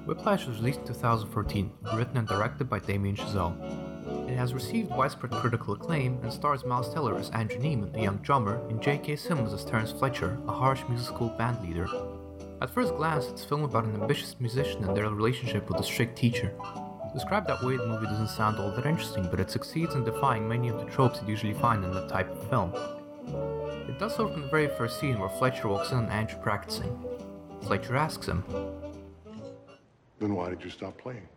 Whiplash was released in 2014, written and directed by Damien Chazelle. It has received widespread critical acclaim and stars Miles Teller as Andrew Neiman, a young drummer, and J.K. Simmons as Terrence Fletcher, a harsh music school band leader. At first glance, it's a film about an ambitious musician and their relationship with a strict teacher. Described that way, the movie doesn't sound all that interesting, but it succeeds in defying many of the tropes you'd usually find in that type of film. It does so from the very first scene where Fletcher walks in on Andrew practicing. Fletcher asks him, "Then why did you stop playing?"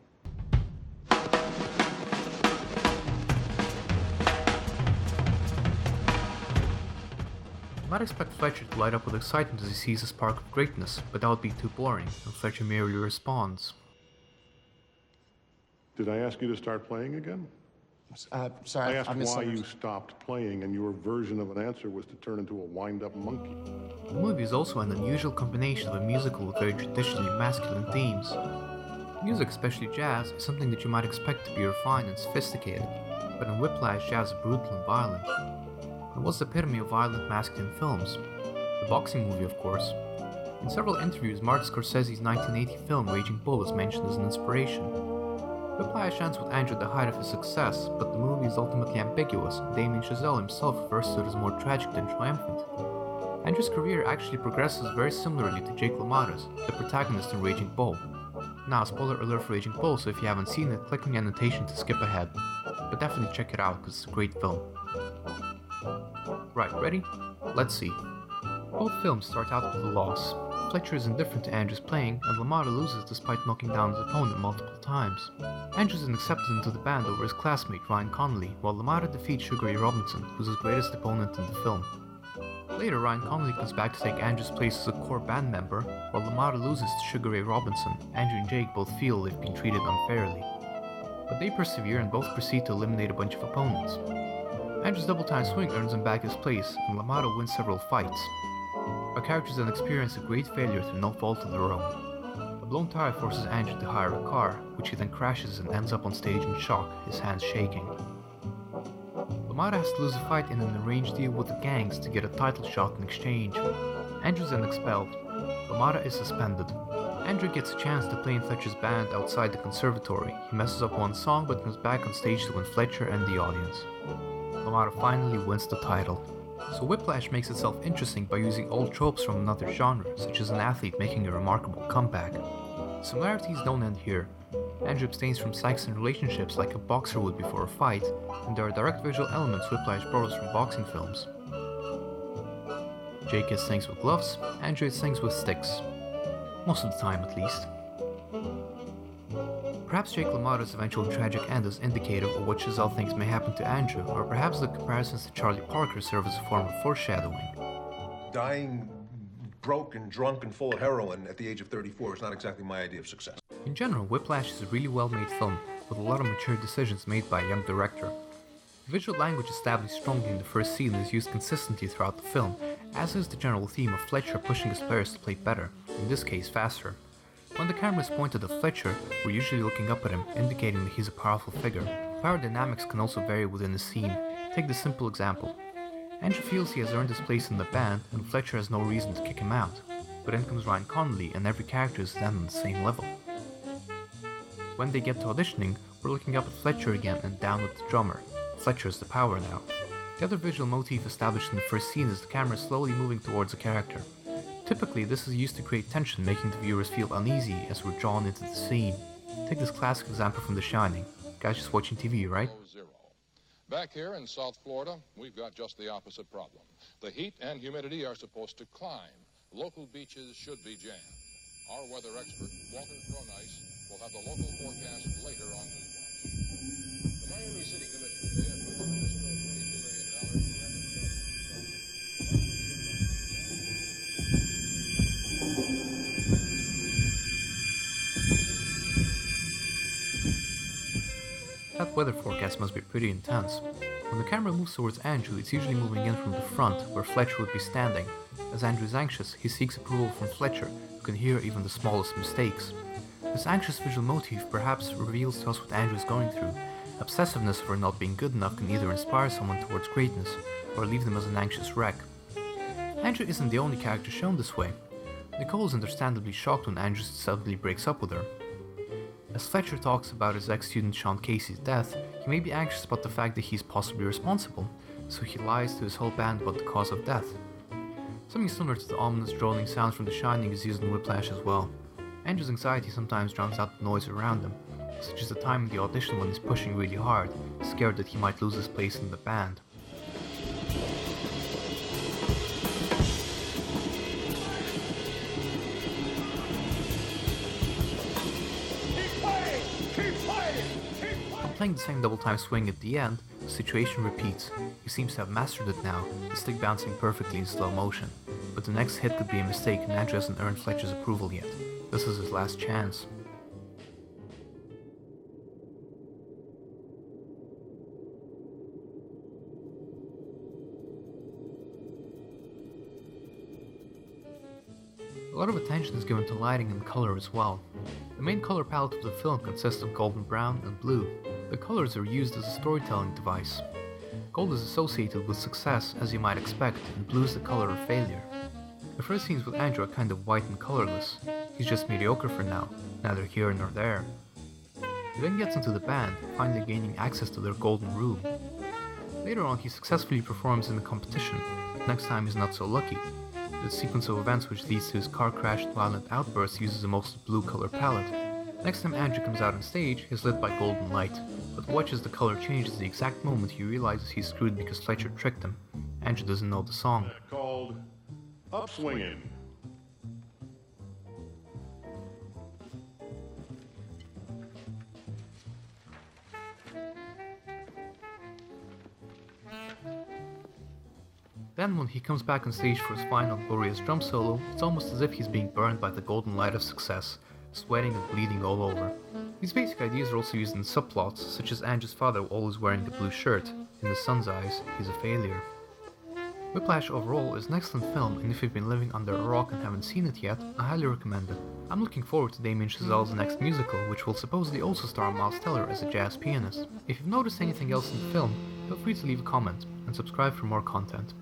You might expect Fletcher to light up with excitement as he sees a spark of greatness, but that would be too boring, and Fletcher merely responds, "Did I ask you to start playing again?" Sorry, I asked I why you stopped playing, and your version of an answer was to turn into a wind-up monkey. The movie is also an unusual combination of a musical with very traditionally masculine themes. Music, especially jazz, is something that you might expect to be refined and sophisticated, but in Whiplash, jazz is brutal and violent. It was the epitome of violent masculine films. The boxing movie, of course. In several interviews, Martin Scorsese's 1980 film Raging Bull is mentioned as an inspiration. Whiplash ends with Andrew at the height of his success, but the movie is ultimately ambiguous, and Damien Chazelle himself refers to it as more tragic than triumphant. Andrew's career actually progresses very similarly to Jake LaMotta's, the protagonist in Raging Bull. Now, spoiler alert for Raging Bull, so if you haven't seen it, click on the annotation to skip ahead. But definitely check it out, because it's a great film. Right, ready? Let's see. Both films start out with a loss. Fletcher is indifferent to Andrew's playing, and LaMotta loses despite knocking down his opponent multiple times. Andrew is accepted into the band over his classmate Ryan Connolly, while LaMotta defeats Sugar Ray Robinson, who's his greatest opponent in the film. Later, Ryan Connolly comes back to take Andrew's place as a core band member, while LaMotta loses to Sugar Ray Robinson. Andrew and Jake both feel they've been treated unfairly. But they persevere and both proceed to eliminate a bunch of opponents. Andrew's double-time swing earns him back his place, and LaMotta wins several fights. Our characters then experience a great failure through no fault of their own. A blown tire forces Andrew to hire a car, which he then crashes and ends up on stage in shock, his hands shaking. LaMotta has to lose a fight in an arranged deal with the gangs to get a title shot in exchange. Andrew's then expelled. LaMotta is suspended. Andrew gets a chance to play in Fletcher's band outside the conservatory. He messes up one song but comes back on stage to win Fletcher and the audience. LaMotta finally wins the title. So Whiplash makes itself interesting by using old tropes from another genre, such as an athlete making a remarkable comeback. Similarities don't end here. Andrew abstains from sex and relationships like a boxer would before a fight, and there are direct visual elements Whiplash borrows from boxing films. Jake hits things with gloves, Andrew hits things with sticks. Most of the time, at least. Perhaps Jake LaMotta's eventual tragic end is indicative of what Chazelle thinks may happen to Andrew, or perhaps the comparisons to Charlie Parker serve as a form of foreshadowing. Dying broke and drunk and full of heroin at the age of 34 is not exactly my idea of success. In general, Whiplash is a really well-made film, with a lot of mature decisions made by a young director. The visual language established strongly in the first scene is used consistently throughout the film, as is the general theme of Fletcher pushing his players to play better, in this case faster. When the camera is pointed at Fletcher, we're usually looking up at him, indicating that he's a powerful figure. Power dynamics can also vary within the scene. Take this simple example. Andrew feels he has earned his place in the band, and Fletcher has no reason to kick him out. But in comes Ryan Connolly, and every character is then on the same level. When they get to auditioning, we're looking up at Fletcher again and down at the drummer. Fletcher is the power now. The other visual motif established in the first scene is the camera slowly moving towards a character. Typically, this is used to create tension, making the viewers feel uneasy as we're drawn into the scene. Take this classic example from The Shining. Guys just watching TV, right? Back here in South Florida, we've got just the opposite problem. The heat and humidity are supposed to climb. Local beaches should be jammed. Our weather expert, Walter Cronice, will have the local forecast later on News Watch. The Miami City Commission today approved an additional $22 million for That weather forecast must be pretty intense. When the camera moves towards Andrew, it's usually moving in from the front, where Fletcher would be standing. As Andrew is anxious, he seeks approval from Fletcher, who can hear even the smallest mistakes. This anxious visual motif perhaps reveals to us what Andrew is going through. Obsessiveness over not being good enough can either inspire someone towards greatness, or leave them as an anxious wreck. Andrew isn't the only character shown this way. Nicole is understandably shocked when Andrew suddenly breaks up with her. As Fletcher talks about his ex-student Sean Casey's death, he may be anxious about the fact that he's possibly responsible, so he lies to his whole band about the cause of death. Something similar to the ominous droning sounds from The Shining is used in Whiplash as well. Andrew's anxiety sometimes drowns out the noise around him, such as the time in the audition when he's pushing really hard, scared that he might lose his place in the band. Playing the same double time swing at the end, the situation repeats. He seems to have mastered it now, the stick bouncing perfectly in slow motion. But the next hit could be a mistake and Andrew hasn't earned Fletcher's approval yet. This is his last chance. A lot of attention is given to lighting and color as well. The main color palette of the film consists of golden brown and blue. The colors are used as a storytelling device. Gold is associated with success, as you might expect, and blue is the color of failure. The first scenes with Andrew are kind of white and colorless. He's just mediocre for now, neither here nor there. He then gets into the band, finally gaining access to their golden room. Later on, he successfully performs in the competition, but next time he's not so lucky. The sequence of events which leads to his car crash and violent outbursts uses a mostly blue color palette. Next time Andrew comes out on stage, he's lit by golden light, but watches the color change at the exact moment he realizes he's screwed because Fletcher tricked him. Andrew doesn't know the song. Called Upswingin'. Then when he comes back on stage for his final glorious drum solo, it's almost as if he's being burned by the golden light of success, sweating and bleeding all over. These basic ideas are also used in subplots, such as Andrew's father always wearing the blue shirt. In the son's eyes, he's a failure. Whiplash overall is an excellent film, and if you've been living under a rock and haven't seen it yet, I highly recommend it. I'm looking forward to Damien Chazelle's next musical, which will supposedly also star Miles Teller as a jazz pianist. If you've noticed anything else in the film, feel free to leave a comment, and subscribe for more content.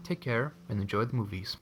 Take care, and enjoy the movies.